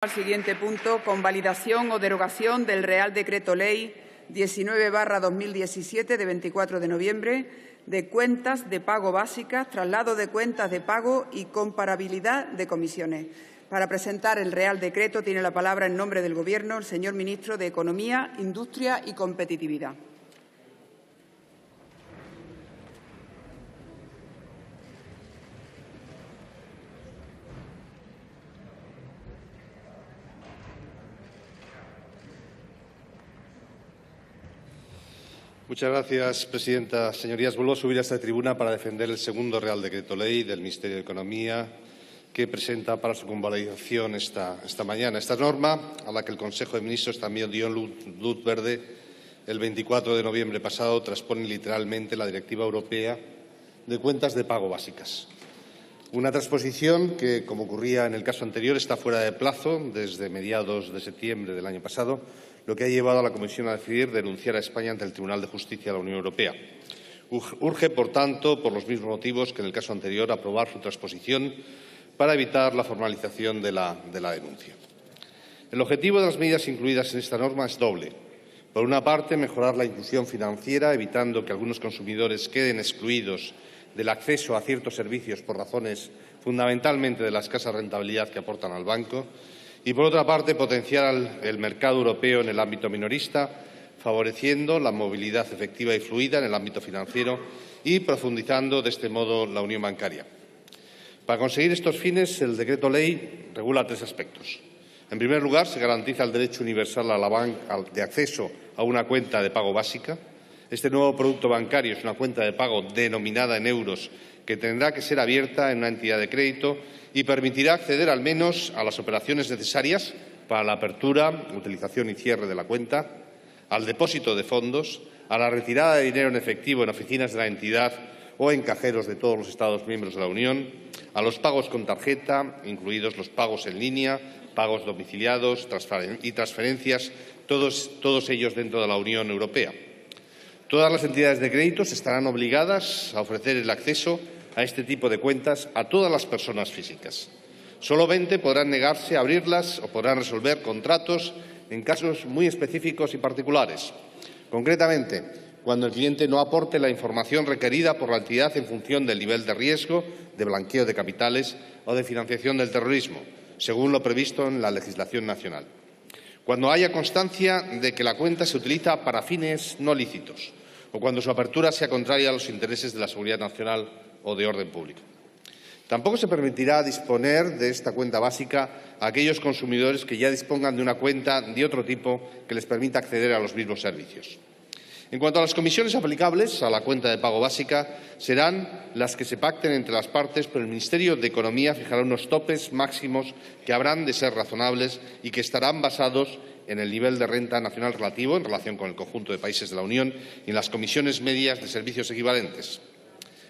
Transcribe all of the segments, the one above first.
Al siguiente punto, convalidación o derogación del Real Decreto Ley 19/2017 de 24 de noviembre de cuentas de pago básicas, traslado de cuentas de pago y comparabilidad de comisiones. Para presentar el Real Decreto tiene la palabra en nombre del Gobierno el señor Ministro de Economía, Industria y Competitividad. Muchas gracias, presidenta. Señorías, vuelvo a subir a esta tribuna para defender el segundo Real Decreto Ley del Ministerio de Economía que presenta para su convalidación esta mañana. Esta norma, a la que el Consejo de Ministros también dio luz verde el 24 de noviembre pasado, transpone literalmente la Directiva Europea de Cuentas de Pago Básicas. Una transposición que, como ocurría en el caso anterior, está fuera de plazo desde mediados de septiembre del año pasado, lo que ha llevado a la Comisión a decidir denunciar a España ante el Tribunal de Justicia de la Unión Europea. Urge, por tanto, por los mismos motivos que en el caso anterior, aprobar su transposición para evitar la formalización de la denuncia. El objetivo de las medidas incluidas en esta norma es doble. Por una parte, mejorar la inclusión financiera, evitando que algunos consumidores queden excluidos del acceso a ciertos servicios por razones fundamentalmente de la escasa rentabilidad que aportan al banco. Y, por otra parte, potenciar el mercado europeo en el ámbito minorista, favoreciendo la movilidad efectiva y fluida en el ámbito financiero y profundizando de este modo la unión bancaria. Para conseguir estos fines, el Decreto Ley regula tres aspectos. En primer lugar, se garantiza el derecho universal a la banca de acceso a una cuenta de pago básica. Este nuevo producto bancario es una cuenta de pago denominada en euros que tendrá que ser abierta en una entidad de crédito y permitirá acceder al menos a las operaciones necesarias para la apertura, utilización y cierre de la cuenta, al depósito de fondos, a la retirada de dinero en efectivo en oficinas de la entidad o en cajeros de todos los Estados miembros de la Unión, a los pagos con tarjeta, incluidos los pagos en línea, pagos domiciliados y transferencias, todos ellos dentro de la Unión Europea. Todas las entidades de créditos estarán obligadas a ofrecer el acceso a este tipo de cuentas a todas las personas físicas. Solo 20 podrán negarse a abrirlas o podrán resolver contratos en casos muy específicos y particulares. Concretamente, cuando el cliente no aporte la información requerida por la entidad en función del nivel de riesgo, de blanqueo de capitales o de financiación del terrorismo, según lo previsto en la legislación nacional. Cuando haya constancia de que la cuenta se utiliza para fines no lícitos o cuando su apertura sea contraria a los intereses de la seguridad nacional o de orden público. Tampoco se permitirá disponer de esta cuenta básica a aquellos consumidores que ya dispongan de una cuenta de otro tipo que les permita acceder a los mismos servicios. En cuanto a las comisiones aplicables a la cuenta de pago básica, serán las que se pacten entre las partes, pero el Ministerio de Economía fijará unos topes máximos que habrán de ser razonables y que estarán basados en el nivel de renta nacional relativo en relación con el conjunto de países de la Unión y en las comisiones medias de servicios equivalentes.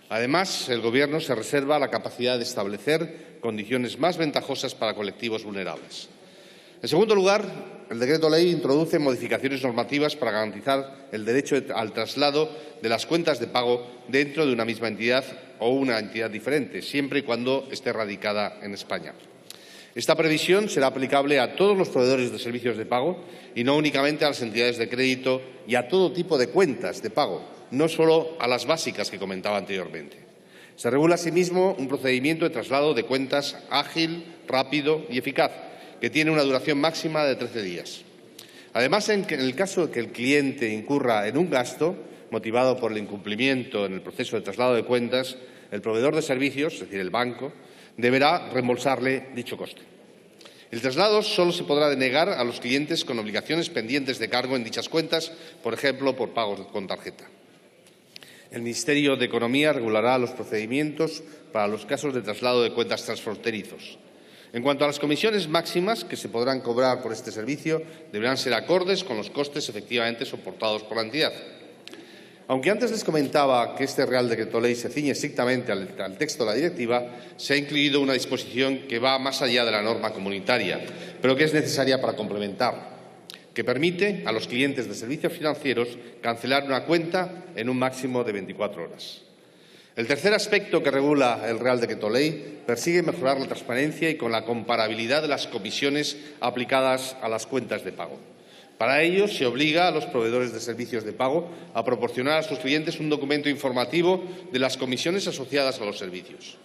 Además, el Gobierno se reserva la capacidad de establecer condiciones más ventajosas para colectivos vulnerables. En segundo lugar, el Decreto Ley introduce modificaciones normativas para garantizar el derecho al traslado de las cuentas de pago dentro de una misma entidad o una entidad diferente, siempre y cuando esté radicada en España. Esta previsión será aplicable a todos los proveedores de servicios de pago y no únicamente a las entidades de crédito y a todo tipo de cuentas de pago, no solo a las básicas que comentaba anteriormente. Se regula asimismo un procedimiento de traslado de cuentas ágil, rápido y eficaz, que tiene una duración máxima de 13 días. Además, en el caso de que el cliente incurra en un gasto motivado por el incumplimiento en el proceso de traslado de cuentas, el proveedor de servicios, es decir, el banco, deberá reembolsarle dicho coste. El traslado solo se podrá denegar a los clientes con obligaciones pendientes de cargo en dichas cuentas, por ejemplo, por pagos con tarjeta. El Ministerio de Economía regulará los procedimientos para los casos de traslado de cuentas transfronterizos. En cuanto a las comisiones máximas que se podrán cobrar por este servicio, deberán ser acordes con los costes efectivamente soportados por la entidad. Aunque antes les comentaba que este Real Decreto Ley se ciñe estrictamente al texto de la directiva, se ha incluido una disposición que va más allá de la norma comunitaria, pero que es necesaria para complementar, que permite a los clientes de servicios financieros cancelar una cuenta en un máximo de 24 horas. El tercer aspecto que regula el Real Decreto Ley persigue mejorar la transparencia y con la comparabilidad de las comisiones aplicadas a las cuentas de pago. Para ello, se obliga a los proveedores de servicios de pago a proporcionar a sus clientes un documento informativo de las comisiones asociadas a los servicios.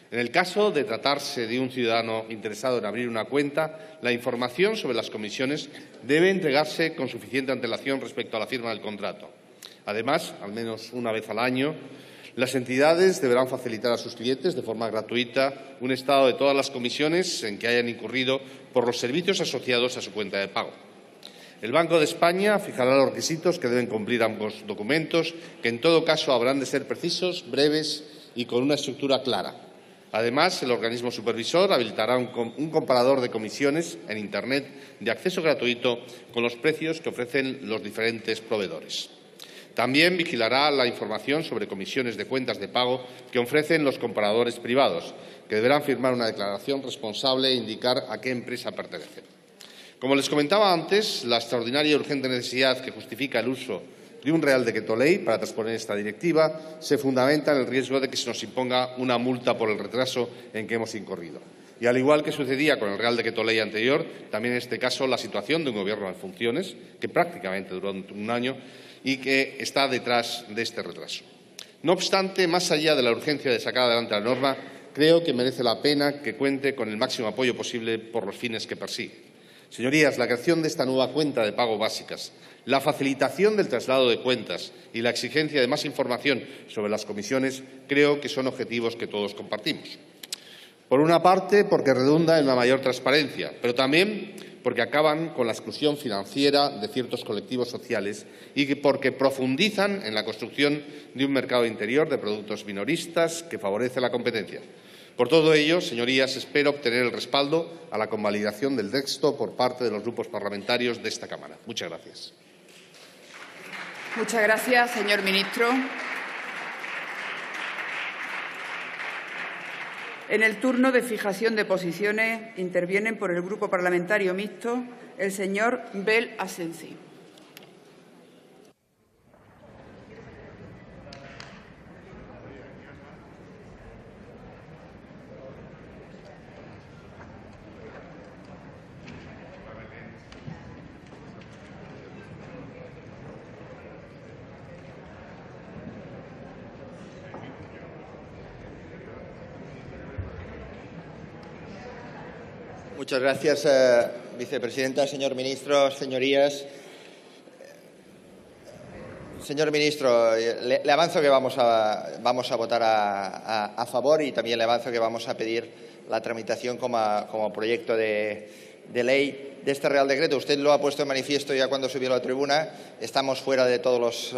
En el caso de tratarse de un ciudadano interesado en abrir una cuenta, la información sobre las comisiones debe entregarse con suficiente antelación respecto a la firma del contrato. Además, al menos una vez al año, las entidades deberán facilitar a sus clientes de forma gratuita un estado de todas las comisiones en que hayan incurrido por los servicios asociados a su cuenta de pago. El Banco de España fijará los requisitos que deben cumplir ambos documentos, que en todo caso habrán de ser precisos, breves y con una estructura clara. Además, el organismo supervisor habilitará un comparador de comisiones en Internet de acceso gratuito con los precios que ofrecen los diferentes proveedores. También vigilará la información sobre comisiones de cuentas de pago que ofrecen los comparadores privados, que deberán firmar una declaración responsable e indicar a qué empresa pertenecen. Como les comentaba antes, la extraordinaria y urgente necesidad que justifica el uso de un Real Decreto Ley para transponer esta directiva se fundamenta en el riesgo de que se nos imponga una multa por el retraso en que hemos incurrido. Y al igual que sucedía con el Real Decreto Ley anterior, también en este caso la situación de un Gobierno en funciones, que prácticamente duró un año y que está detrás de este retraso. No obstante, más allá de la urgencia de sacar adelante la norma, creo que merece la pena que cuente con el máximo apoyo posible por los fines que persigue. Señorías, la creación de esta nueva cuenta de pago básicas, la facilitación del traslado de cuentas y la exigencia de más información sobre las comisiones creo que son objetivos que todos compartimos. Por una parte, porque redunda en una mayor transparencia, pero también porque acaban con la exclusión financiera de ciertos colectivos sociales y porque profundizan en la construcción de un mercado interior de productos minoristas que favorece la competencia. Por todo ello, señorías, espero obtener el respaldo a la convalidación del texto por parte de los grupos parlamentarios de esta Cámara. Muchas gracias. Muchas gracias, señor ministro. En el turno de fijación de posiciones intervienen por el Grupo Parlamentario Mixto el señor Bel Asensi. Muchas gracias, vicepresidenta. Señor ministro, señorías. Señor ministro, le avanzo que vamos a votar a favor y también le avanzo que vamos a pedir la tramitación como proyecto de ley de este Real Decreto. Usted lo ha puesto en manifiesto ya cuando subió a la tribuna. Estamos fuera de todos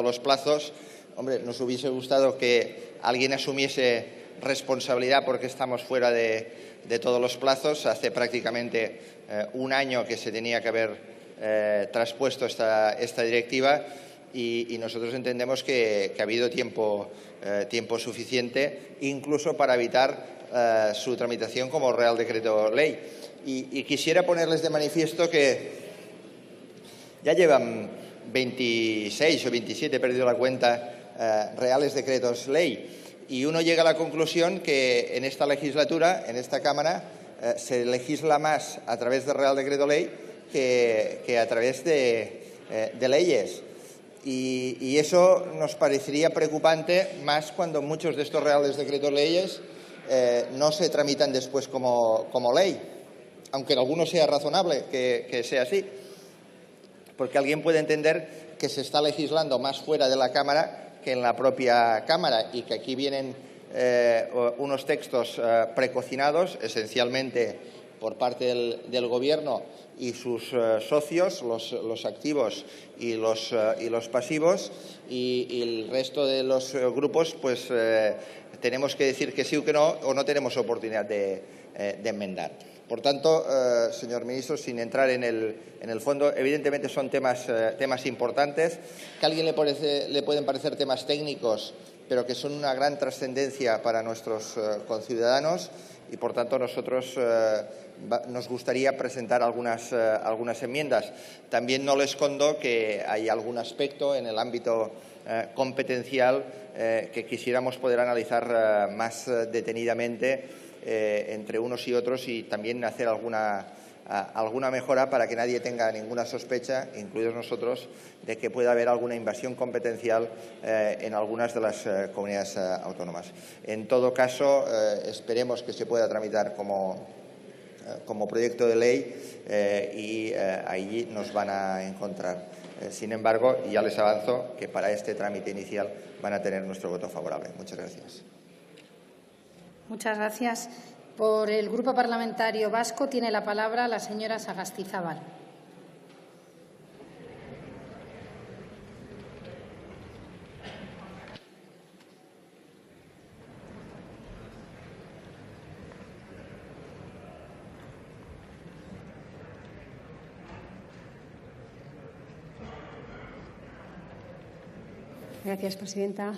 los plazos. Hombre, nos hubiese gustado que alguien asumiese responsabilidad porque estamos fuera de todos los plazos. Hace prácticamente un año que se tenía que haber traspuesto esta directiva y nosotros entendemos que ha habido tiempo suficiente, incluso para evitar su tramitación como Real Decreto Ley. Y quisiera ponerles de manifiesto que ya llevan 26 o 27, he perdido la cuenta, Reales Decretos Ley. Y uno llega a la conclusión que en esta legislatura, en esta Cámara, se legisla más a través de Real Decreto Ley que a través de leyes. Y eso nos parecería preocupante, más cuando muchos de estos Reales Decretos Leyes no se tramitan después como ley, aunque en algunos sea razonable que sea así, porque alguien puede entender que se está legislando más fuera de la Cámara que en la propia Cámara y que aquí vienen unos textos precocinados, esencialmente por parte del Gobierno y sus socios, los activos y los pasivos, y el resto de los grupos pues tenemos que decir que sí o que no, o no tenemos oportunidad de enmendar. Por tanto, señor ministro, sin entrar en el fondo, evidentemente son temas importantes, que a alguien le pueden parecer temas técnicos, pero que son una gran trascendencia para nuestros conciudadanos y, por tanto, nosotros nos gustaría presentar algunas enmiendas. También no le escondo que hay algún aspecto en el ámbito competencial que quisiéramos poder analizar más detenidamente entre unos y otros y también hacer alguna mejora para que nadie tenga ninguna sospecha, incluidos nosotros, de que pueda haber alguna invasión competencial en algunas de las comunidades autónomas. En todo caso, esperemos que se pueda tramitar como proyecto de ley y allí nos van a encontrar. Sin embargo, ya les avanzo que para este trámite inicial van a tener nuestro voto favorable. Muchas gracias. Muchas gracias. Por el Grupo Parlamentario Vasco tiene la palabra la señora Sagastizábal. Gracias, presidenta.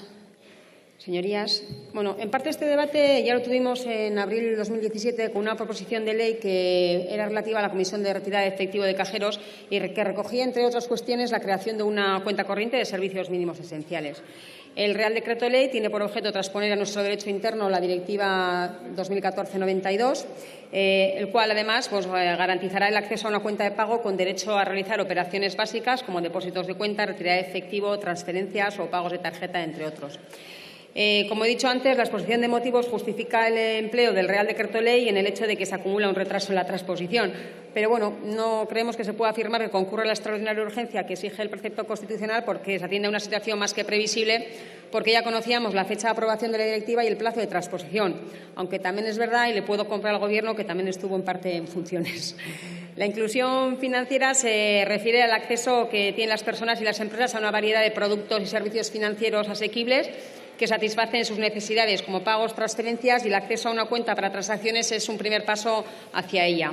Señorías, bueno, en parte este debate ya lo tuvimos en abril de 2017 con una proposición de ley que era relativa a la Comisión de Retirada de Efectivo de Cajeros y que recogía, entre otras cuestiones, la creación de una cuenta corriente de servicios mínimos esenciales. El Real Decreto Ley tiene por objeto transponer a nuestro derecho interno la Directiva 2014/92, el cual, además, garantizará el acceso a una cuenta de pago con derecho a realizar operaciones básicas como depósitos de cuenta, retirada de efectivo, transferencias o pagos de tarjeta, entre otros. Como he dicho antes, la exposición de motivos justifica el empleo del Real Decreto Ley en el hecho de que se acumula un retraso en la transposición. Pero, bueno, no creemos que se pueda afirmar que concurre la extraordinaria urgencia que exige el precepto constitucional porque se atiende a una situación más que previsible, porque ya conocíamos la fecha de aprobación de la directiva y el plazo de transposición. Aunque también es verdad, y le puedo comprar al Gobierno, que también estuvo en parte en funciones. La inclusión financiera se refiere al acceso que tienen las personas y las empresas a una variedad de productos y servicios financieros asequibles que satisfacen sus necesidades como pagos, transferencias, y el acceso a una cuenta para transacciones es un primer paso hacia ella.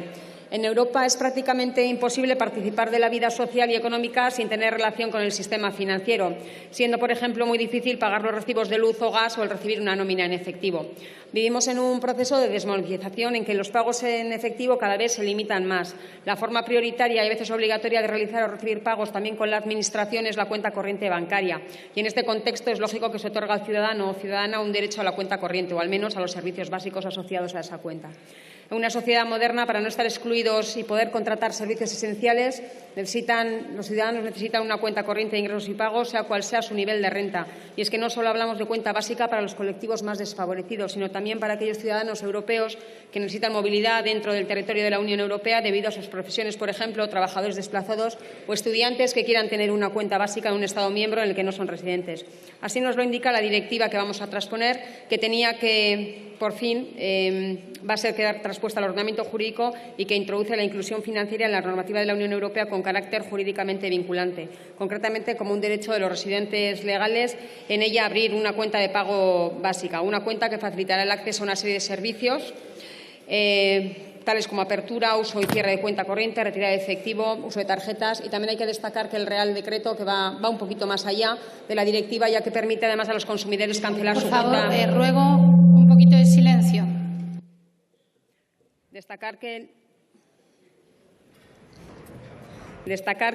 En Europa es prácticamente imposible participar de la vida social y económica sin tener relación con el sistema financiero, siendo, por ejemplo, muy difícil pagar los recibos de luz o gas o el recibir una nómina en efectivo. Vivimos en un proceso de desmonetización en que los pagos en efectivo cada vez se limitan más. La forma prioritaria y a veces obligatoria de realizar o recibir pagos también con la Administración es la cuenta corriente bancaria. Y en este contexto es lógico que se otorga al ciudadano o ciudadana un derecho a la cuenta corriente o al menos a los servicios básicos asociados a esa cuenta. En una sociedad moderna, para no estar excluidos y poder contratar servicios esenciales, los ciudadanos necesitan una cuenta corriente de ingresos y pagos, sea cual sea su nivel de renta. Y es que no solo hablamos de cuenta básica para los colectivos más desfavorecidos, sino también para aquellos ciudadanos europeos que necesitan movilidad dentro del territorio de la Unión Europea debido a sus profesiones, por ejemplo, trabajadores desplazados o estudiantes que quieran tener una cuenta básica en un Estado miembro en el que no son residentes. Así nos lo indica la directiva que vamos a transponer, que tenía que, por fin, va a ser quedar traspuesta al ordenamiento jurídico y que introduce la inclusión financiera en la normativa de la Unión Europea con carácter jurídicamente vinculante, concretamente como un derecho de los residentes legales en ella abrir una cuenta de pago básica, una cuenta que facilitará el acceso a una serie de servicios tales como apertura, uso y cierre de cuenta corriente, retirada de efectivo, uso de tarjetas. Y también hay que destacar que el Real Decreto que va un poquito más allá de la directiva, ya que permite además a los consumidores cancelar su cuenta. Por favor, ruego un poquito de silencio. Destacar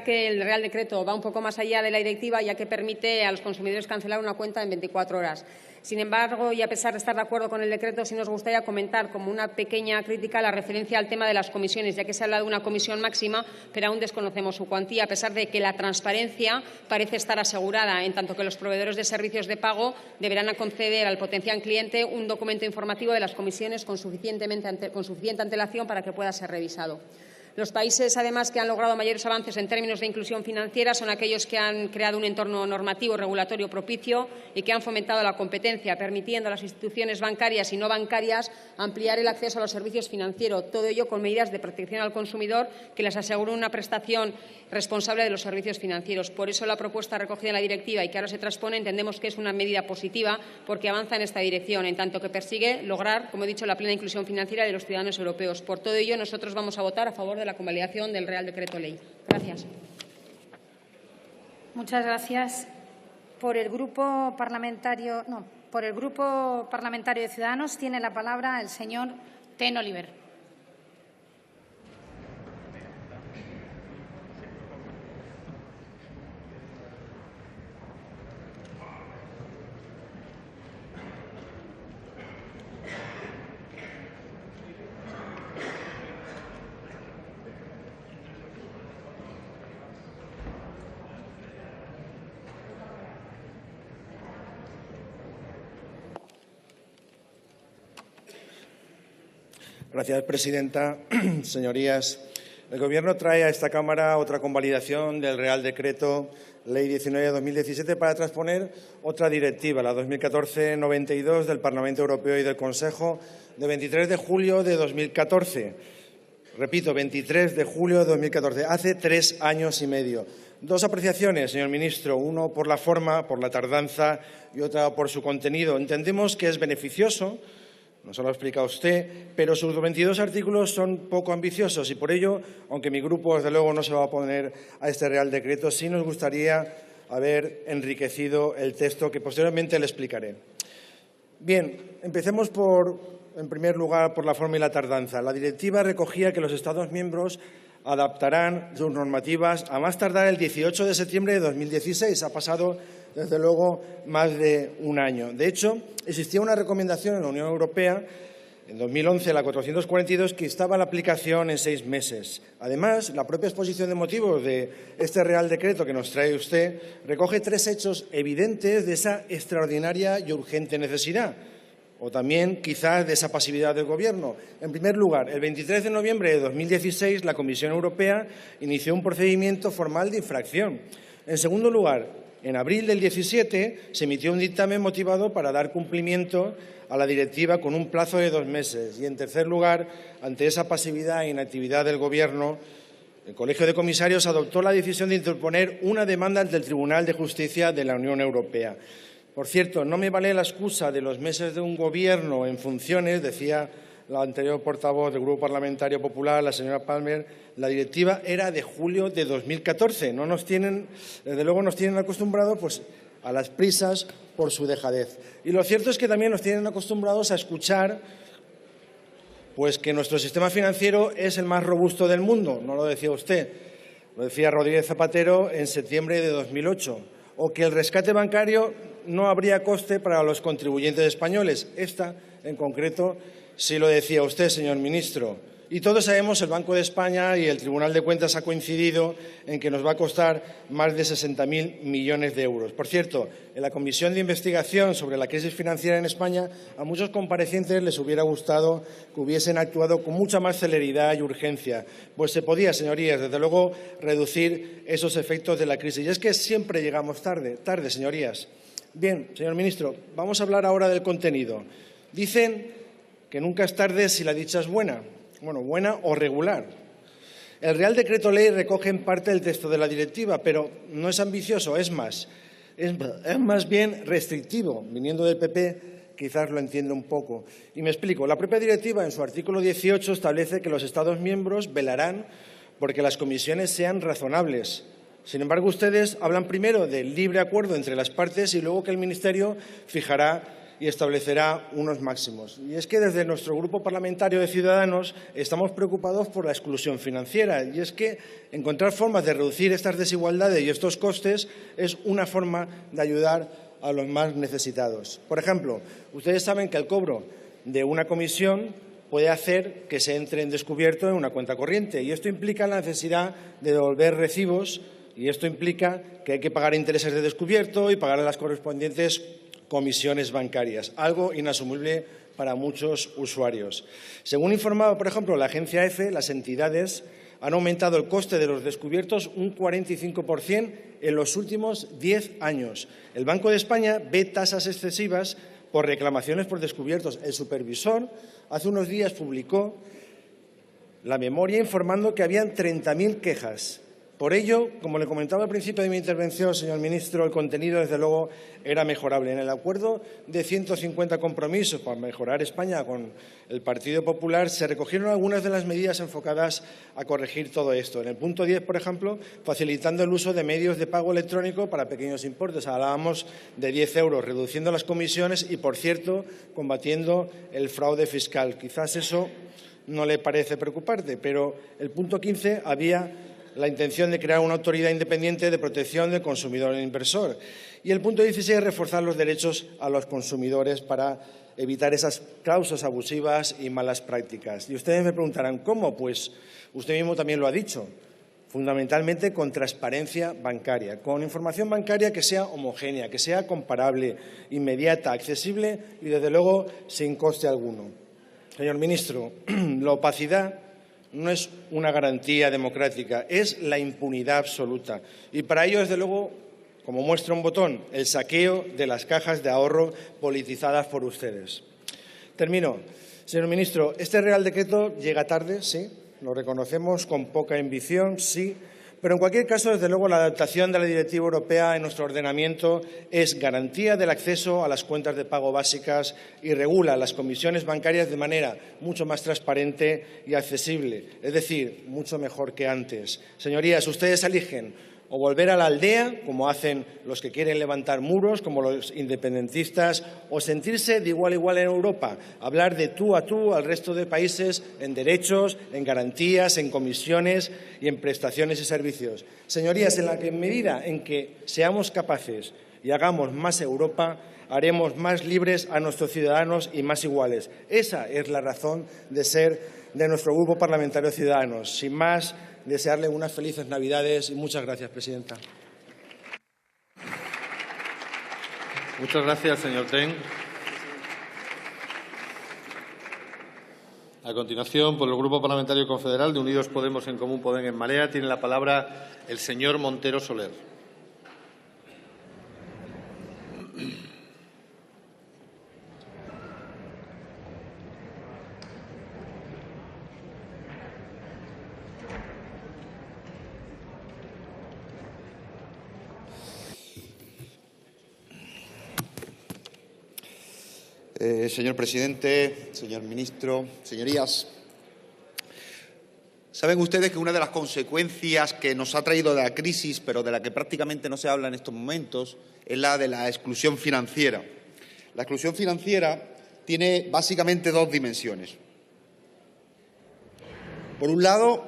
que el Real Decreto va un poco más allá de la directiva, ya que permite a los consumidores cancelar una cuenta en 24 horas. Sin embargo, y a pesar de estar de acuerdo con el decreto, sí nos gustaría comentar como una pequeña crítica la referencia al tema de las comisiones, ya que se habla de una comisión máxima, pero aún desconocemos su cuantía, a pesar de que la transparencia parece estar asegurada, en tanto que los proveedores de servicios de pago deberán conceder al potencial cliente un documento informativo de las comisiones con suficiente antelación para que pueda ser revisado. Los países, además, que han logrado mayores avances en términos de inclusión financiera son aquellos que han creado un entorno normativo regulatorio propicio y que han fomentado la competencia, permitiendo a las instituciones bancarias y no bancarias ampliar el acceso a los servicios financieros, todo ello con medidas de protección al consumidor que les aseguren una prestación responsable de los servicios financieros. Por eso la propuesta recogida en la directiva y que ahora se transpone entendemos que es una medida positiva porque avanza en esta dirección, en tanto que persigue lograr, como he dicho, la plena inclusión financiera de los ciudadanos europeos. Por todo ello, nosotros vamos a votar a favor de la convalidación del Real Decreto Ley. Gracias. Muchas gracias. Por el Grupo Parlamentario de Ciudadanos tiene la palabra el señor Ten Oliver. Gracias, presidenta. Señorías, el Gobierno trae a esta Cámara otra convalidación del Real Decreto Ley 19/2017 para transponer otra directiva, la 2014/92 del Parlamento Europeo y del Consejo, de 23 de julio de 2014. Repito, 23 de julio de 2014, hace 3 años y medio. Dos apreciaciones, señor ministro, uno por la forma, por la tardanza, y otra por su contenido. Entendemos que es beneficioso, nos lo ha explicado usted, pero sus 22 artículos son poco ambiciosos y por ello, aunque mi grupo desde luego no se va a oponer a este Real Decreto, sí nos gustaría haber enriquecido el texto que posteriormente le explicaré. Bien, empecemos en primer lugar por la forma y la tardanza. La directiva recogía que los Estados miembros adaptarán sus normativas a más tardar el 18 de septiembre de 2016. Ha pasado, desde luego, más de un año. De hecho, existía una recomendación en la Unión Europea, en 2011, la 442, que instaba la aplicación en 6 meses. Además, la propia exposición de motivos de este Real Decreto que nos trae usted recoge 3 hechos evidentes de esa extraordinaria y urgente necesidad, o también, quizás, de esa pasividad del Gobierno. En primer lugar, el 23 de noviembre de 2016, la Comisión Europea inició un procedimiento formal de infracción. En segundo lugar, en abril del 17 se emitió un dictamen motivado para dar cumplimiento a la directiva con un plazo de 2 meses. Y, en tercer lugar, ante esa pasividad e inactividad del Gobierno, el Colegio de Comisarios adoptó la decisión de interponer una demanda ante el Tribunal de Justicia de la Unión Europea. Por cierto, no me vale la excusa de los meses de un Gobierno en funciones, decía la anterior portavoz del Grupo Parlamentario Popular, la señora Palmer. La directiva era de julio de 2014. Desde luego nos tienen acostumbrados pues, a las prisas por su dejadez. Y lo cierto es que también nos tienen acostumbrados a escuchar pues, que nuestro sistema financiero es el más robusto del mundo. No lo decía usted, lo decía Rodríguez Zapatero en septiembre de 2008. O que el rescate bancario no habría coste para los contribuyentes españoles. Esta, en concreto, sí lo decía usted, señor ministro. Y todos sabemos, el Banco de España y el Tribunal de Cuentas ha coincidido en que nos va a costar más de 60.000 millones de euros. Por cierto, en la Comisión de Investigación sobre la crisis financiera en España, a muchos comparecientes les hubiera gustado que hubiesen actuado con mucha más celeridad y urgencia. Pues se podía, señorías, desde luego, reducir esos efectos de la crisis. Y es que siempre llegamos tarde, señorías. Bien, señor ministro, vamos a hablar ahora del contenido. Dicen que nunca es tarde si la dicha es buena. Bueno, buena o regular. El Real Decreto Ley recoge en parte el texto de la directiva, pero no es ambicioso, es más bien restrictivo. Viniendo del PP, quizás lo entienda un poco. Y me explico. La propia directiva, en su artículo 18, establece que los Estados miembros velarán porque las comisiones sean razonables. Sin embargo, ustedes hablan primero del libre acuerdo entre las partes y luego que el Ministerio fijará y establecerá unos máximos. Y es que desde nuestro Grupo Parlamentario de Ciudadanos estamos preocupados por la exclusión financiera. Y es que encontrar formas de reducir estas desigualdades y estos costes es una forma de ayudar a los más necesitados. Por ejemplo, ustedes saben que el cobro de una comisión puede hacer que se entre en descubierto en una cuenta corriente. Y esto implica la necesidad de devolver recibos y esto implica que hay que pagar intereses de descubierto y pagar las correspondientes comisiones bancarias, algo inasumible para muchos usuarios. Según informaba, por ejemplo, la agencia EFE, las entidades han aumentado el coste de los descubiertos un 45% en los últimos 10 años. El Banco de España ve tasas excesivas por reclamaciones por descubiertos. El supervisor hace unos días publicó la memoria informando que habían 30.000 quejas. Por ello, como le comentaba al principio de mi intervención, señor ministro, el contenido, desde luego, era mejorable. En el acuerdo de 150 compromisos para mejorar España con el Partido Popular se recogieron algunas de las medidas enfocadas a corregir todo esto. En el punto 10, por ejemplo, facilitando el uso de medios de pago electrónico para pequeños importes. Hablábamos de 10 euros, reduciendo las comisiones y, por cierto, combatiendo el fraude fiscal. Quizás eso no le parece preocupante, pero el punto 15 había la intención de crear una autoridad independiente de protección del consumidor e inversor. Y el punto 16, reforzar los derechos a los consumidores para evitar esas cláusulas abusivas y malas prácticas. Y ustedes me preguntarán, ¿cómo? Pues usted mismo también lo ha dicho, fundamentalmente con transparencia bancaria, con información bancaria que sea homogénea, que sea comparable, inmediata, accesible y, desde luego, sin coste alguno. Señor ministro, la opacidad no es una garantía democrática, es la impunidad absoluta. Y para ello, desde luego, como muestra un botón, el saqueo de las cajas de ahorro politizadas por ustedes. Termino. Señor ministro, este Real Decreto llega tarde, sí, lo reconocemos, con poca ambición, sí, pero en cualquier caso, desde luego, la adaptación de la Directiva Europea en nuestro ordenamiento es garantía del acceso a las cuentas de pago básicas y regula las comisiones bancarias de manera mucho más transparente y accesible, es decir, mucho mejor que antes. Señorías, ustedes eligen o volver a la aldea, como hacen los que quieren levantar muros, como los independentistas, o sentirse de igual a igual en Europa, hablar de tú a tú al resto de países en derechos, en garantías, en comisiones y en prestaciones y servicios. Señorías, en la medida en que seamos capaces y hagamos más Europa, haremos más libres a nuestros ciudadanos y más iguales. Esa es la razón de ser de nuestro Grupo Parlamentario Ciudadanos. Sin más, desearle unas felices Navidades y muchas gracias, presidenta. Muchas gracias, señor Ten. A continuación, por el Grupo Parlamentario Confederal de Unidos Podemos en Común Podem en Marea, tiene la palabra el señor Montero Soler. Señor presidente, señor ministro, señorías, saben ustedes que una de las consecuencias que nos ha traído de la crisis, pero de la que prácticamente no se habla en estos momentos, es la de la exclusión financiera. La exclusión financiera tiene básicamente dos dimensiones. Por un lado,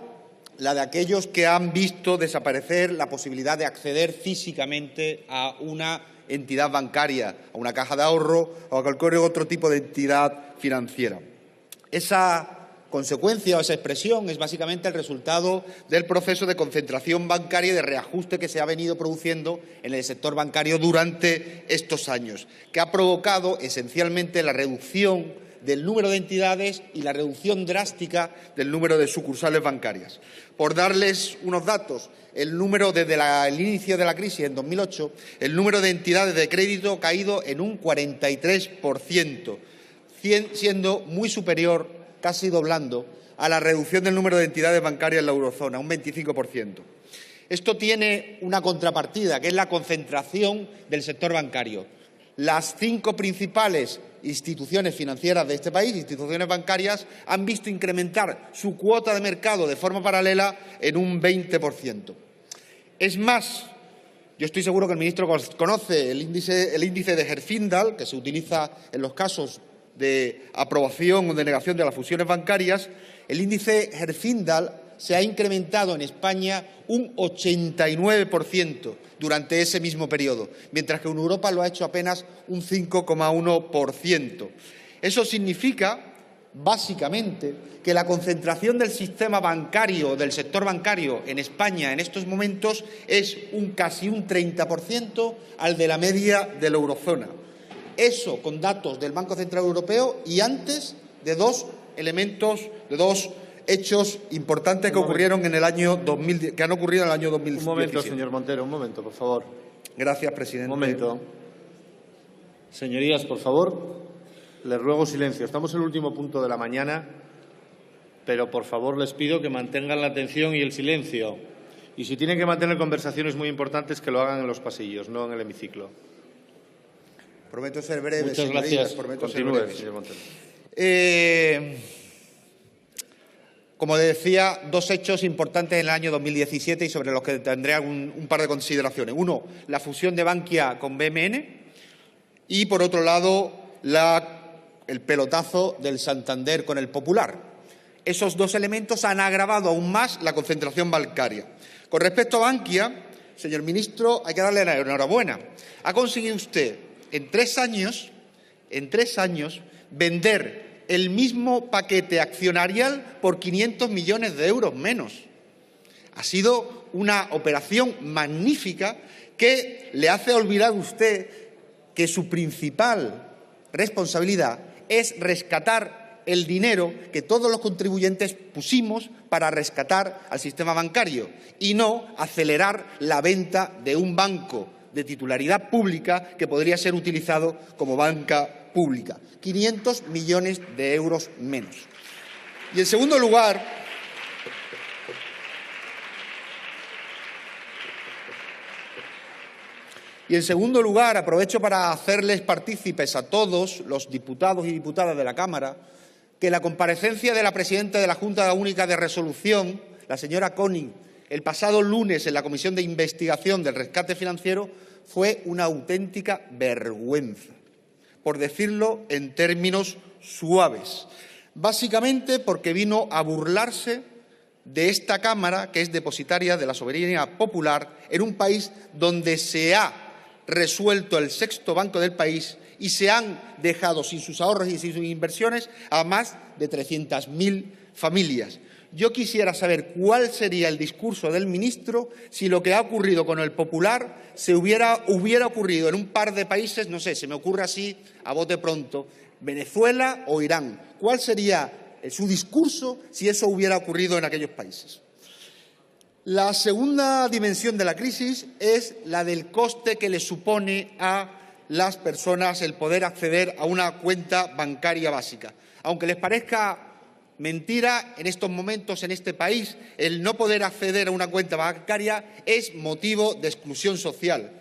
la de aquellos que han visto desaparecer la posibilidad de acceder físicamente a una entidad bancaria, a una caja de ahorro o a cualquier otro tipo de entidad financiera. Esa consecuencia o esa expresión es básicamente el resultado del proceso de concentración bancaria y de reajuste que se ha venido produciendo en el sector bancario durante estos años, que ha provocado esencialmente la reducción del número de entidades y la reducción drástica del número de sucursales bancarias. Por darles unos datos, el número desde el inicio de la crisis en 2008, el número de entidades de crédito ha caído en un 43%, siendo muy superior, casi doblando, a la reducción del número de entidades bancarias en la eurozona, un 25%. Esto tiene una contrapartida, que es la concentración del sector bancario. Las 5 principales instituciones financieras de este país, instituciones bancarias, han visto incrementar su cuota de mercado de forma paralela en un 20%. Es más, yo estoy seguro que el ministro conoce el índice de Herfindahl, que se utiliza en los casos de aprobación o de negación de las fusiones bancarias. El índice Herfindahl se ha incrementado en España un 89% durante ese mismo periodo, mientras que en Europa lo ha hecho apenas un 5,1%. Eso significa, básicamente, que la concentración del sistema bancario, del sector bancario en España en estos momentos es casi un 30% al de la media de la eurozona. Eso con datos del Banco Central Europeo y antes de dos hechos importantes que ocurrieron en el año que han ocurrido en el año 2017. Un momento, señor Montero, un momento, por favor. Gracias, presidente. Un momento. Señorías, por favor, les ruego silencio. Estamos en el último punto de la mañana, pero por favor les pido que mantengan la atención y el silencio. Y si tienen que mantener conversaciones muy importantes, que lo hagan en los pasillos, no en el hemiciclo. Prometo ser breve. Muchas gracias. Continúe, señor Montero. Como decía, dos hechos importantes en el año 2017 y sobre los que tendré un par de consideraciones. Uno, la fusión de Bankia con BMN y, por otro lado, el pelotazo del Santander con el Popular. Esos dos elementos han agravado aún más la concentración bancaria. Con respecto a Bankia, señor ministro, hay que darle la enhorabuena. Ha conseguido usted en 3 años, vender el mismo paquete accionarial por 500 millones de euros menos. Ha sido una operación magnífica que le hace olvidar a usted que su principal responsabilidad es rescatar el dinero que todos los contribuyentes pusimos para rescatar al sistema bancario y no acelerar la venta de un banco de titularidad pública que podría ser utilizado como banca pública. 500 millones de euros menos. Y en segundo lugar, aprovecho para hacerles partícipes a todos los diputados y diputadas de la Cámara que la comparecencia de la presidenta de la Junta Única de Resolución, la señora Koning, el pasado lunes en la Comisión de Investigación del Rescate Financiero fue una auténtica vergüenza, por decirlo en términos suaves. Básicamente porque vino a burlarse de esta Cámara, que es depositaria de la soberanía popular, en un país donde se ha resuelto el sexto banco del país y se han dejado sin sus ahorros y sin sus inversiones a más de 300.000 familias. Yo quisiera saber cuál sería el discurso del ministro si lo que ha ocurrido con el Popular se hubiera ocurrido en un par de países, no sé, se me ocurre así a bote pronto, Venezuela o Irán. ¿Cuál sería su discurso si eso hubiera ocurrido en aquellos países? La segunda dimensión de la crisis es la del coste que le supone a las personas el poder acceder a una cuenta bancaria básica. Aunque les parezca mentira, en estos momentos en este país el no poder acceder a una cuenta bancaria es motivo de exclusión social.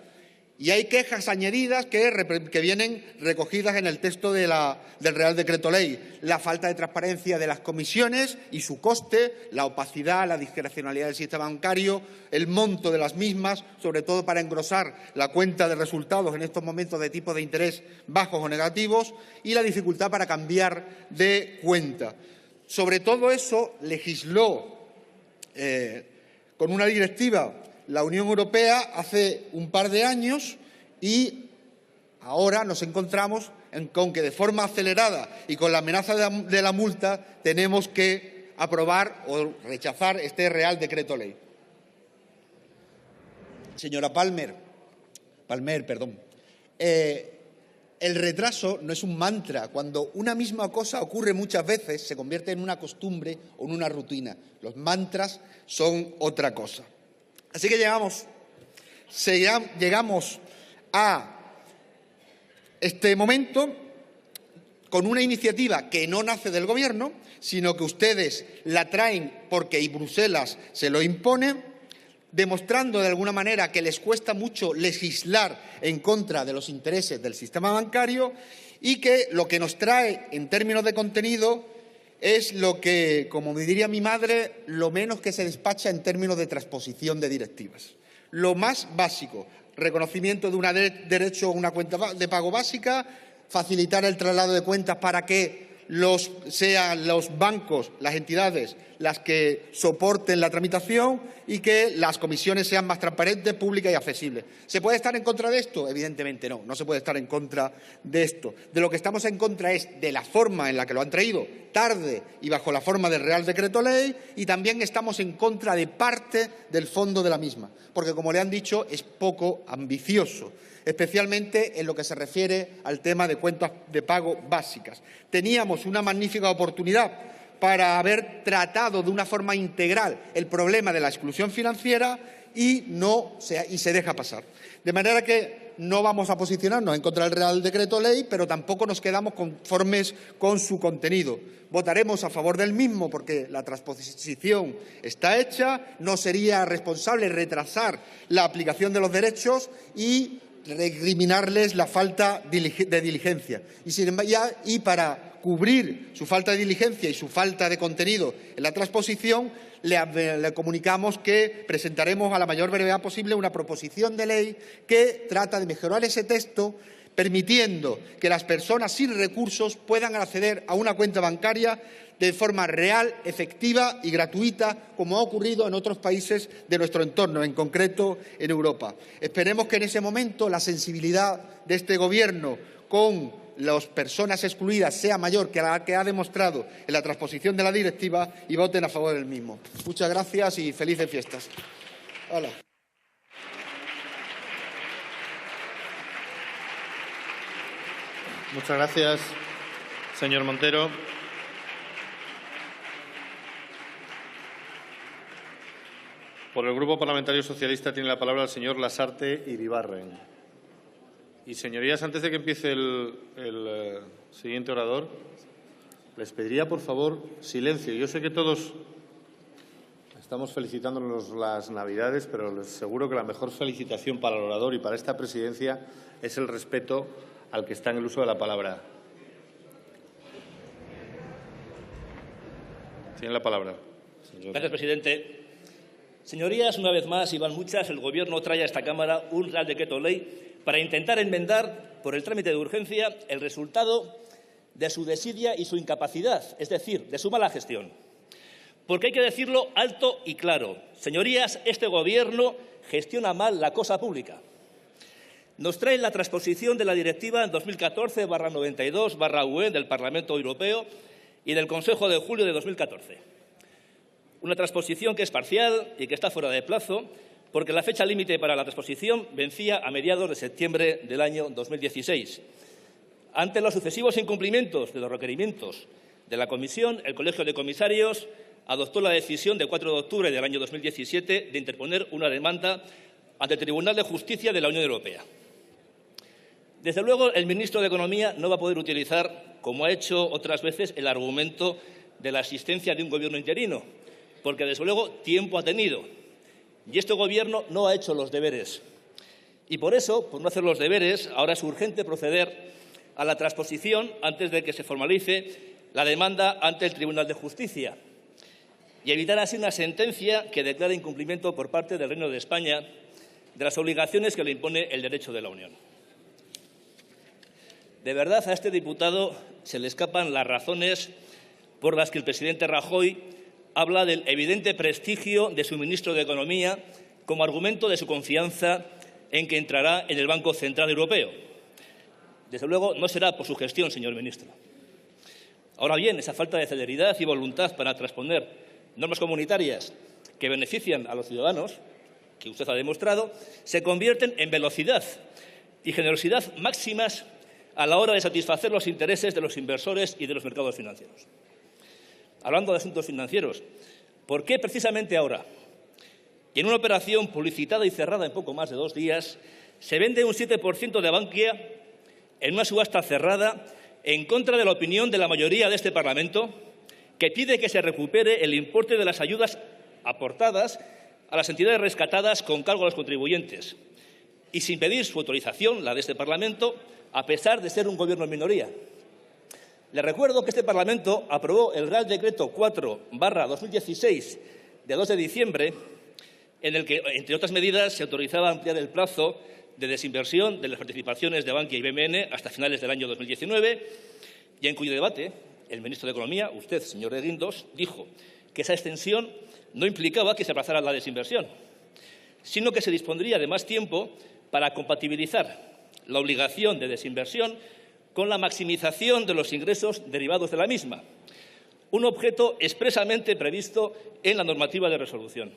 Y hay quejas añadidas que vienen recogidas en el texto del Real Decreto Ley. La falta de transparencia de las comisiones y su coste, la opacidad, la discrecionalidad del sistema bancario, el monto de las mismas, sobre todo para engrosar la cuenta de resultados en estos momentos de tipos de interés bajos o negativos, y la dificultad para cambiar de cuenta. Sobre todo eso legisló con una directiva la Unión Europea hace un par de años y ahora nos encontramos con que de forma acelerada y con la amenaza de la multa tenemos que aprobar o rechazar este Real Decreto Ley. Señora Palmer, el retraso no es un mantra. Cuando una misma cosa ocurre muchas veces, se convierte en una costumbre o en una rutina. Los mantras son otra cosa. Así que llegamos a este momento con una iniciativa que no nace del Gobierno, sino que ustedes la traen porque Bruselas se lo impone, demostrando de alguna manera que les cuesta mucho legislar en contra de los intereses del sistema bancario y que lo que nos trae en términos de contenido es lo que, como me diría mi madre, lo menos que se despacha en términos de transposición de directivas. Lo más básico, reconocimiento de un derecho a una cuenta de pago básica, facilitar el traslado de cuentas para que sean los bancos, las entidades, las que soporten la tramitación y que las comisiones sean más transparentes, públicas y accesibles. ¿Se puede estar en contra de esto? Evidentemente no se puede estar en contra de esto. De lo que estamos en contra es de la forma en la que lo han traído, tarde y bajo la forma del Real Decreto Ley, y también estamos en contra de parte del fondo de la misma, porque, como le han dicho, es poco ambicioso, especialmente en lo que se refiere al tema de cuentas de pago básicas. Teníamos una magnífica oportunidad para haber tratado de una forma integral el problema de la exclusión financiera y se deja pasar. De manera que no vamos a posicionarnos en contra del Real Decreto Ley, pero tampoco nos quedamos conformes con su contenido. Votaremos a favor del mismo porque la transposición está hecha, no sería responsable retrasar la aplicación de los derechos y recriminarles la falta de diligencia. Y para cubrir su falta de diligencia y su falta de contenido en la transposición, le comunicamos que presentaremos a la mayor brevedad posible una proposición de ley que trata de mejorar ese texto, permitiendo que las personas sin recursos puedan acceder a una cuenta bancaria de forma real, efectiva y gratuita, como ha ocurrido en otros países de nuestro entorno, en concreto en Europa. Esperemos que en ese momento la sensibilidad de este Gobierno con las personas excluidas sea mayor que la que ha demostrado en la transposición de la directiva y voten a favor del mismo. Muchas gracias y felices fiestas. Hola. Muchas gracias, señor Montero. Por el Grupo Parlamentario Socialista tiene la palabra el señor Lasarte Iribarren. Y, señorías, antes de que empiece el siguiente orador, les pediría, por favor, silencio. Yo sé que todos estamos felicitándonos las Navidades, pero les aseguro que la mejor felicitación para el orador y para esta presidencia es el respeto al que está en el uso de la palabra. Tiene la palabra. Gracias, presidente. Señorías, una vez más, y van muchas, el Gobierno trae a esta Cámara un Real Decreto Ley para intentar enmendar, por el trámite de urgencia, el resultado de su desidia y su incapacidad, es decir, de su mala gestión. Porque hay que decirlo alto y claro. Señorías, este Gobierno gestiona mal la cosa pública. Nos trae la transposición de la Directiva 2014/92/UE del Parlamento Europeo y del Consejo de julio de 2014. Una transposición que es parcial y que está fuera de plazo, porque la fecha límite para la transposición vencía a mediados de septiembre del año 2016. Ante los sucesivos incumplimientos de los requerimientos de la Comisión, el Colegio de Comisarios adoptó la decisión de 4 de octubre del año 2017 de interponer una demanda ante el Tribunal de Justicia de la Unión Europea. Desde luego, el ministro de Economía no va a poder utilizar, como ha hecho otras veces, el argumento de la existencia de un Gobierno interino, porque, desde luego, tiempo ha tenido. Y este Gobierno no ha hecho los deberes. Y por eso, por no hacer los deberes, ahora es urgente proceder a la transposición antes de que se formalice la demanda ante el Tribunal de Justicia y evitar así una sentencia que declare incumplimiento por parte del Reino de España de las obligaciones que le impone el derecho de la Unión. De verdad, a este diputado se le escapan las razones por las que el presidente Rajoy habla del evidente prestigio de su ministro de Economía como argumento de su confianza en que entrará en el Banco Central Europeo. Desde luego, no será por su gestión, señor ministro. Ahora bien, esa falta de celeridad y voluntad para transponer normas comunitarias que benefician a los ciudadanos, que usted ha demostrado, se convierten en velocidad y generosidad máximas a la hora de satisfacer los intereses de los inversores y de los mercados financieros. Hablando de asuntos financieros, ¿por qué precisamente ahora, y en una operación publicitada y cerrada en poco más de 2 días, se vende un 7% de Bankia en una subasta cerrada en contra de la opinión de la mayoría de este Parlamento, que pide que se recupere el importe de las ayudas aportadas a las entidades rescatadas con cargo a los contribuyentes, y sin pedir su autorización, la de este Parlamento, a pesar de ser un Gobierno en minoría? Les recuerdo que este Parlamento aprobó el Real Decreto 4/2016 de 2 de diciembre, en el que, entre otras medidas, se autorizaba ampliar el plazo de desinversión de las participaciones de Bankia y BMN hasta finales del año 2019, y en cuyo debate el ministro de Economía, usted, señor de Guindos, dijo que esa extensión no implicaba que se aplazara la desinversión, sino que se dispondría de más tiempo para compatibilizar la obligación de desinversión con la maximización de los ingresos derivados de la misma, un objeto expresamente previsto en la normativa de resolución.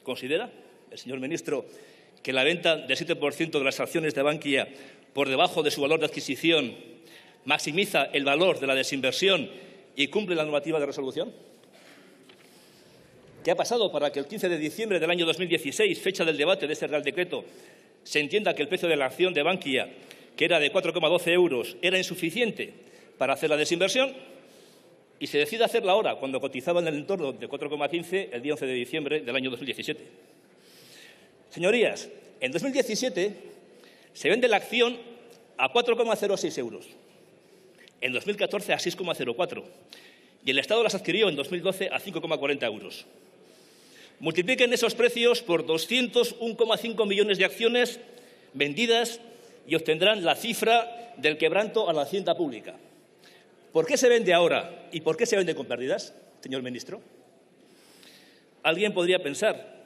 ¿Considera el señor ministro que la venta del 7% de las acciones de Bankia por debajo de su valor de adquisición maximiza el valor de la desinversión y cumple la normativa de resolución? ¿Qué ha pasado para que el 15 de diciembre del año 2016, fecha del debate de este Real Decreto, se entienda que el precio de la acción de Bankia, que era de 4,12 euros, era insuficiente para hacer la desinversión, y se decide hacerla ahora, cuando cotizaba en el entorno de 4,15 el día 11 de diciembre del año 2017? Señorías, en 2017 se vende la acción a 4,06 euros, en 2014 a 6,04 y el Estado las adquirió en 2012 a 5,40 euros. Multipliquen esos precios por 201,5 millones de acciones vendidas y obtendrán la cifra del quebranto a la hacienda pública. ¿Por qué se vende ahora y por qué se vende con pérdidas, señor ministro? Alguien podría pensar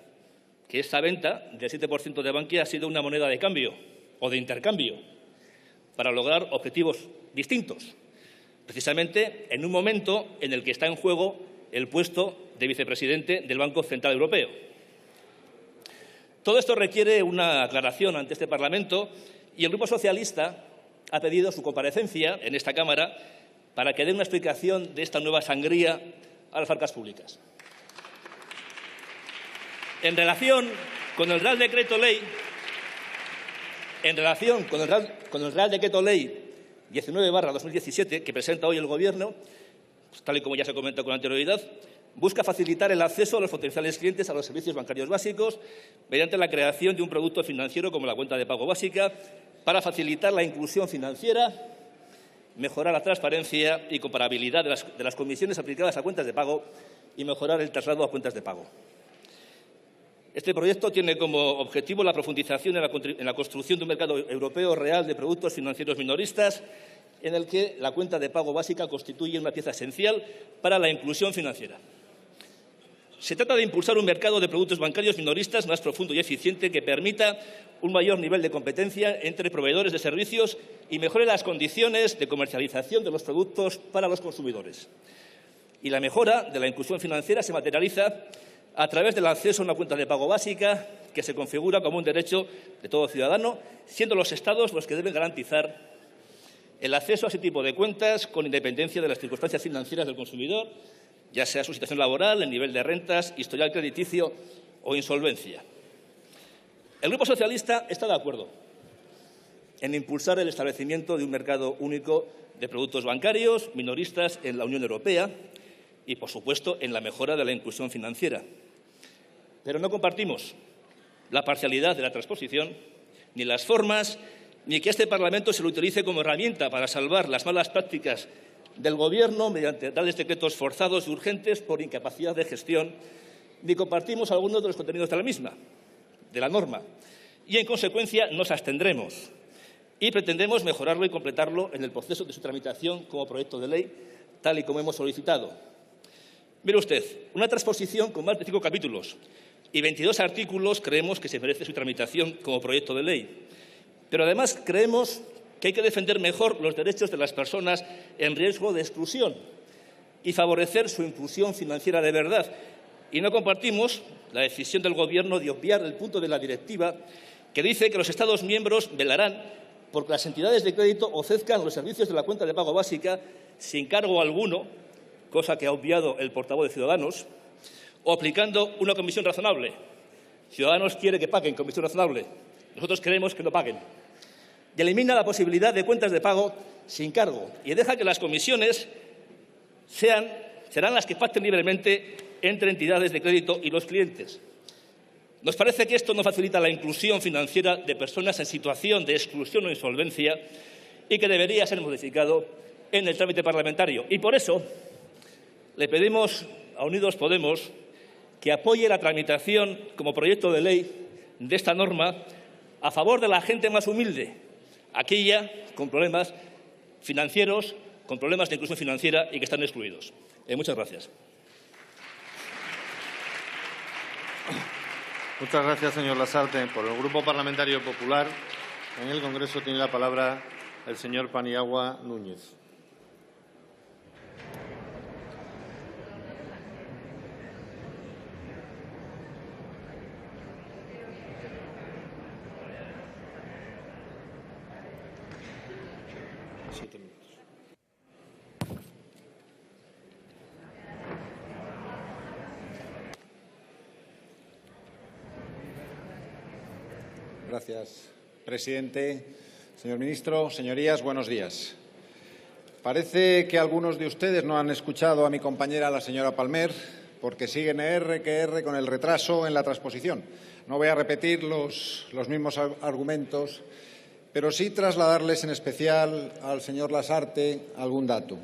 que esta venta del 7% de Bankia ha sido una moneda de cambio o de intercambio para lograr objetivos distintos, precisamente en un momento en el que está en juego el puesto de vicepresidente del Banco Central Europeo. Todo esto requiere una aclaración ante este Parlamento y el Grupo Socialista ha pedido su comparecencia en esta Cámara para que dé una explicación de esta nueva sangría a las arcas públicas. En relación con el Real Decreto Ley, 19/2017 que presenta hoy el Gobierno, pues, tal y como ya se comentó con anterioridad, busca facilitar el acceso a los potenciales clientes a los servicios bancarios básicos mediante la creación de un producto financiero como la cuenta de pago básica para facilitar la inclusión financiera, mejorar la transparencia y comparabilidad de las comisiones aplicadas a cuentas de pago y mejorar el traslado a cuentas de pago. Este proyecto tiene como objetivo la profundización en la construcción de un mercado europeo real de productos financieros minoristas, en el que la cuenta de pago básica constituye una pieza esencial para la inclusión financiera. Se trata de impulsar un mercado de productos bancarios minoristas más profundo y eficiente que permita un mayor nivel de competencia entre proveedores de servicios y mejore las condiciones de comercialización de los productos para los consumidores. Y la mejora de la inclusión financiera se materializa a través del acceso a una cuenta de pago básica que se configura como un derecho de todo ciudadano, siendo los Estados los que deben garantizar el acceso a ese tipo de cuentas con independencia de las circunstancias financieras del consumidor, ya sea su situación laboral, el nivel de rentas, historial crediticio o insolvencia. El Grupo Socialista está de acuerdo en impulsar el establecimiento de un mercado único de productos bancarios minoristas en la Unión Europea y, por supuesto, en la mejora de la inclusión financiera. Pero no compartimos la parcialidad de la transposición, ni las formas, ni que este Parlamento se lo utilice como herramienta para salvar las malas prácticas del Gobierno mediante tales decretos forzados y urgentes por incapacidad de gestión, ni compartimos algunos de los contenidos de la misma, de la norma, y, en consecuencia, nos abstendremos y pretendemos mejorarlo y completarlo en el proceso de su tramitación como proyecto de ley, tal y como hemos solicitado. Mire usted, una transposición con más de 5 capítulos y 22 artículos creemos que se merece su tramitación como proyecto de ley. Pero además creemos que hay que defender mejor los derechos de las personas en riesgo de exclusión y favorecer su inclusión financiera de verdad. Y no compartimos la decisión del Gobierno de obviar el punto de la directiva que dice que los Estados miembros velarán por que las entidades de crédito ofrezcan los servicios de la cuenta de pago básica sin cargo alguno, cosa que ha obviado el portavoz de Ciudadanos, o aplicando una comisión razonable. Ciudadanos quiere que paguen comisión razonable. Nosotros queremos que no paguen. Y elimina la posibilidad de cuentas de pago sin cargo y deja que las comisiones serán las que pacten libremente entre entidades de crédito y los clientes. Nos parece que esto no facilita la inclusión financiera de personas en situación de exclusión o insolvencia y que debería ser modificado en el trámite parlamentario. Y por eso le pedimos a Unidos Podemos que apoye la tramitación como proyecto de ley de esta norma a favor de la gente más humilde, aquella con problemas financieros, con problemas de inclusión financiera y que están excluidos. Muchas gracias. Muchas gracias, señor Lasarte. Por el Grupo Parlamentario Popular, en el Congreso tiene la palabra el señor Paniagua Núñez. Gracias, presidente. Señor ministro, señorías, buenos días. Parece que algunos de ustedes no han escuchado a mi compañera, la señora Palmer, porque siguen R con el retraso en la transposición. No voy a repetir los mismos argumentos, pero sí trasladarles en especial al señor Lasarte algún dato.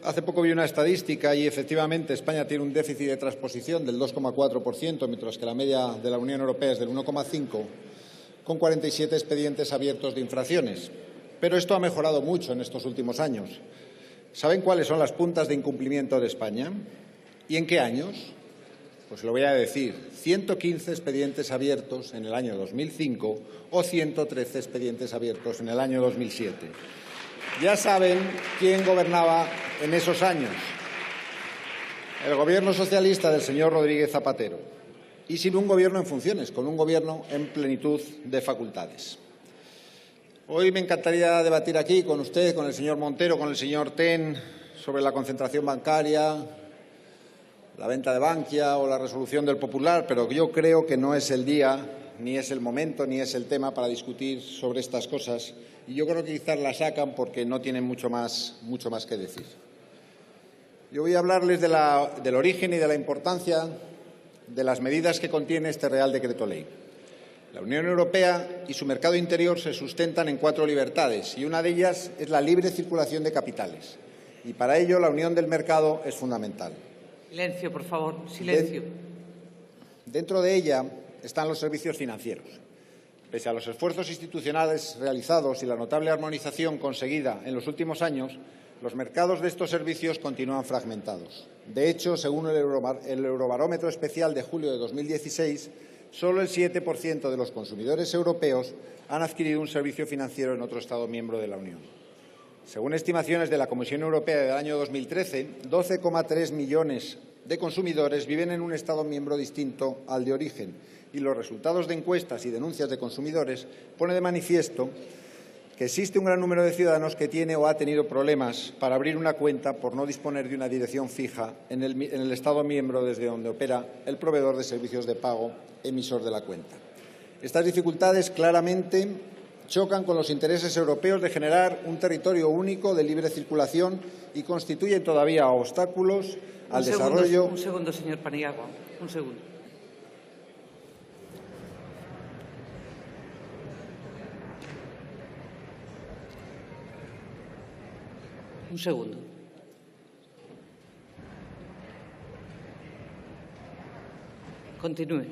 Hace poco vi una estadística y, efectivamente, España tiene un déficit de transposición del 2,4%, mientras que la media de la Unión Europea es del 1,5%, con 47 expedientes abiertos de infracciones. Pero esto ha mejorado mucho en estos últimos años. ¿Saben cuáles son las puntas de incumplimiento de España? ¿Y en qué años? Pues lo voy a decir. 115 expedientes abiertos en el año 2005 o 113 expedientes abiertos en el año 2007. Ya saben quién gobernaba en esos años. El Gobierno socialista del señor Rodríguez Zapatero. Y sin un Gobierno en funciones, con un Gobierno en plenitud de facultades. Hoy me encantaría debatir aquí con usted, con el señor Montero, con el señor Ten, sobre la concentración bancaria, la venta de Bankia o la resolución del Popular, pero yo creo que no es el día, ni es el momento, ni es el tema para discutir sobre estas cosas. Y yo creo que quizás la sacan porque no tienen mucho más que decir. Yo voy a hablarles del origen y de la importancia de las medidas que contiene este Real Decreto Ley. La Unión Europea y su mercado interior se sustentan en 4 libertades y una de ellas es la libre circulación de capitales. Y para ello la unión del mercado es fundamental. Silencio, por favor. Silencio. Dentro de ella están los servicios financieros. Pese a los esfuerzos institucionales realizados y la notable armonización conseguida en los últimos años, los mercados de estos servicios continúan fragmentados. De hecho, según el Eurobarómetro Especial de julio de 2016, solo el 7% de los consumidores europeos han adquirido un servicio financiero en otro Estado miembro de la Unión. Según estimaciones de la Comisión Europea del año 2013, 12,3 millones de consumidores viven en un Estado miembro distinto al de origen y los resultados de encuestas y denuncias de consumidores ponen de manifiesto que existe un gran número de ciudadanos que tiene o ha tenido problemas para abrir una cuenta por no disponer de una dirección fija en el Estado miembro desde donde opera el proveedor de servicios de pago emisor de la cuenta. Estas dificultades claramente chocan con los intereses europeos de generar un territorio único de libre circulación y constituyen todavía obstáculos al desarrollo. Un segundo, señor Paniagua. Un segundo. Un segundo. Continúe.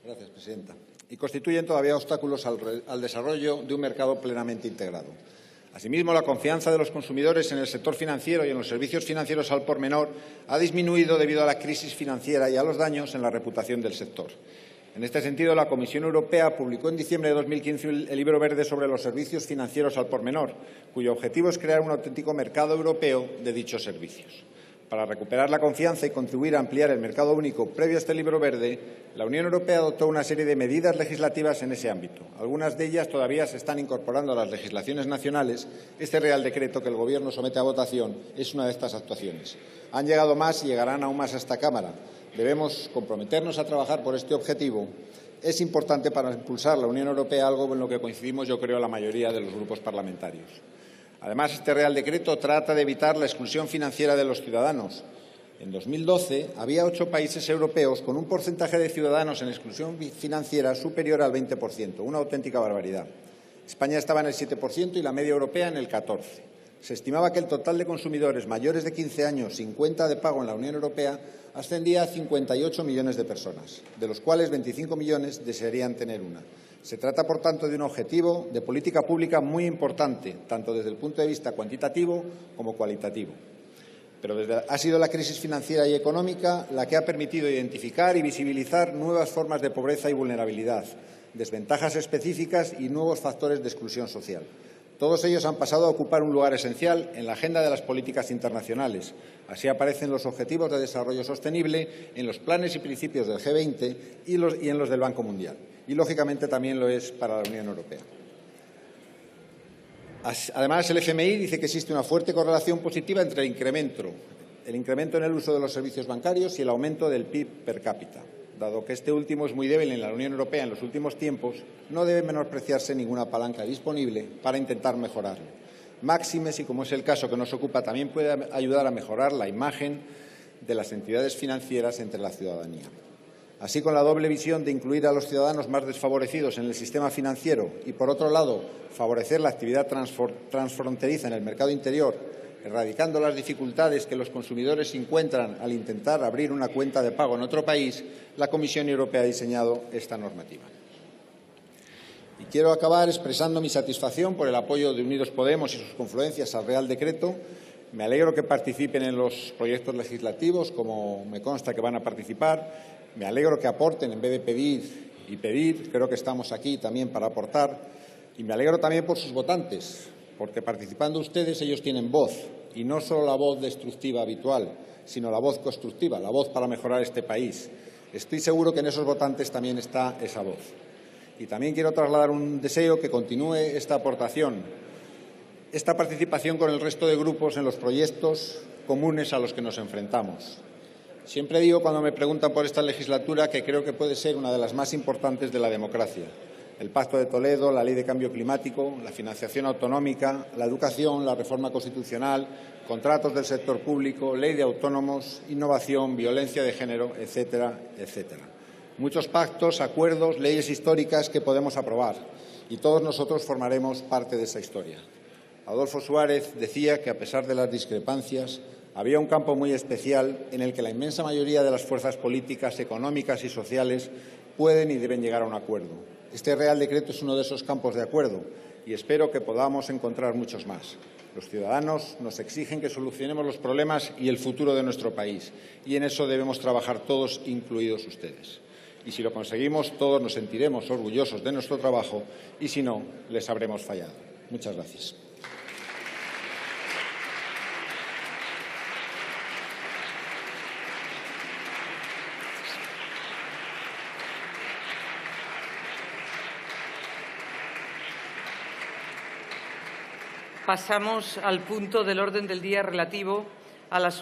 Gracias, presidenta. Y constituyen todavía obstáculos al desarrollo de un mercado plenamente integrado. Asimismo, la confianza de los consumidores en el sector financiero y en los servicios financieros al por menor ha disminuido debido a la crisis financiera y a los daños en la reputación del sector. En este sentido, la Comisión Europea publicó en diciembre de 2015 el Libro Verde sobre los servicios financieros al por menor, cuyo objetivo es crear un auténtico mercado europeo de dichos servicios. Para recuperar la confianza y contribuir a ampliar el mercado único previo a este Libro Verde, la Unión Europea adoptó una serie de medidas legislativas en ese ámbito. Algunas de ellas todavía se están incorporando a las legislaciones nacionales. Este Real Decreto que el Gobierno somete a votación es una de estas actuaciones. Han llegado más y llegarán aún más a esta Cámara. Debemos comprometernos a trabajar por este objetivo. Es importante para impulsar la Unión Europea, algo en lo que coincidimos, yo creo, la mayoría de los grupos parlamentarios. Además, este Real Decreto trata de evitar la exclusión financiera de los ciudadanos. En 2012 había 8 países europeos con un porcentaje de ciudadanos en exclusión financiera superior al 20%, una auténtica barbaridad. España estaba en el 7% y la media europea en el 14%. Se estimaba que el total de consumidores mayores de 15 años sin cuenta de pago en la Unión Europea ascendía a 58 millones de personas, de los cuales 25 millones desearían tener una. Se trata, por tanto, de un objetivo de política pública muy importante, tanto desde el punto de vista cuantitativo como cualitativo. Pero ha sido la crisis financiera y económica la que ha permitido identificar y visibilizar nuevas formas de pobreza y vulnerabilidad, desventajas específicas y nuevos factores de exclusión social. Todos ellos han pasado a ocupar un lugar esencial en la agenda de las políticas internacionales. Así aparecen los Objetivos de Desarrollo Sostenible en los planes y principios del G20 y en los del Banco Mundial. Y, lógicamente, también lo es para la Unión Europea. Además, el FMI dice que existe una fuerte correlación positiva entre el incremento en el uso de los servicios bancarios y el aumento del PIB per cápita. Dado que este último es muy débil en la Unión Europea en los últimos tiempos, no debe menospreciarse ninguna palanca disponible para intentar mejorarlo. Máxime si, como es el caso que nos ocupa, también puede ayudar a mejorar la imagen de las entidades financieras entre la ciudadanía. Así, con la doble visión de incluir a los ciudadanos más desfavorecidos en el sistema financiero y, por otro lado, favorecer la actividad transfronteriza en el mercado interior, erradicando las dificultades que los consumidores encuentran al intentar abrir una cuenta de pago en otro país, la Comisión Europea ha diseñado esta normativa. Y quiero acabar expresando mi satisfacción por el apoyo de Unidos Podemos y sus confluencias al Real Decreto. Me alegro que participen en los proyectos legislativos, como me consta que van a participar. Me alegro que aporten en vez de pedir y pedir. Creo que estamos aquí también para aportar. Y me alegro también por sus votantes, porque participando ustedes ellos tienen voz, y no solo la voz destructiva habitual, sino la voz constructiva, la voz para mejorar este país. Estoy seguro que en esos votantes también está esa voz. Y también quiero trasladar un deseo que continúe esta aportación, esta participación con el resto de grupos en los proyectos comunes a los que nos enfrentamos. Siempre digo cuando me preguntan por esta legislatura que creo que puede ser una de las más importantes de la democracia. El Pacto de Toledo, la Ley de Cambio Climático, la financiación autonómica, la educación, la reforma constitucional, contratos del sector público, ley de autónomos, innovación, violencia de género, etcétera, etcétera. Muchos pactos, acuerdos, leyes históricas que podemos aprobar y todos nosotros formaremos parte de esa historia. Adolfo Suárez decía que, a pesar de las discrepancias, había un campo muy especial en el que la inmensa mayoría de las fuerzas políticas, económicas y sociales pueden y deben llegar a un acuerdo. Este Real Decreto es uno de esos campos de acuerdo y espero que podamos encontrar muchos más. Los ciudadanos nos exigen que solucionemos los problemas y el futuro de nuestro país, y en eso debemos trabajar todos, incluidos ustedes. Y si lo conseguimos, todos nos sentiremos orgullosos de nuestro trabajo y, si no, les habremos fallado. Muchas gracias. Pasamos al punto del orden del día relativo a las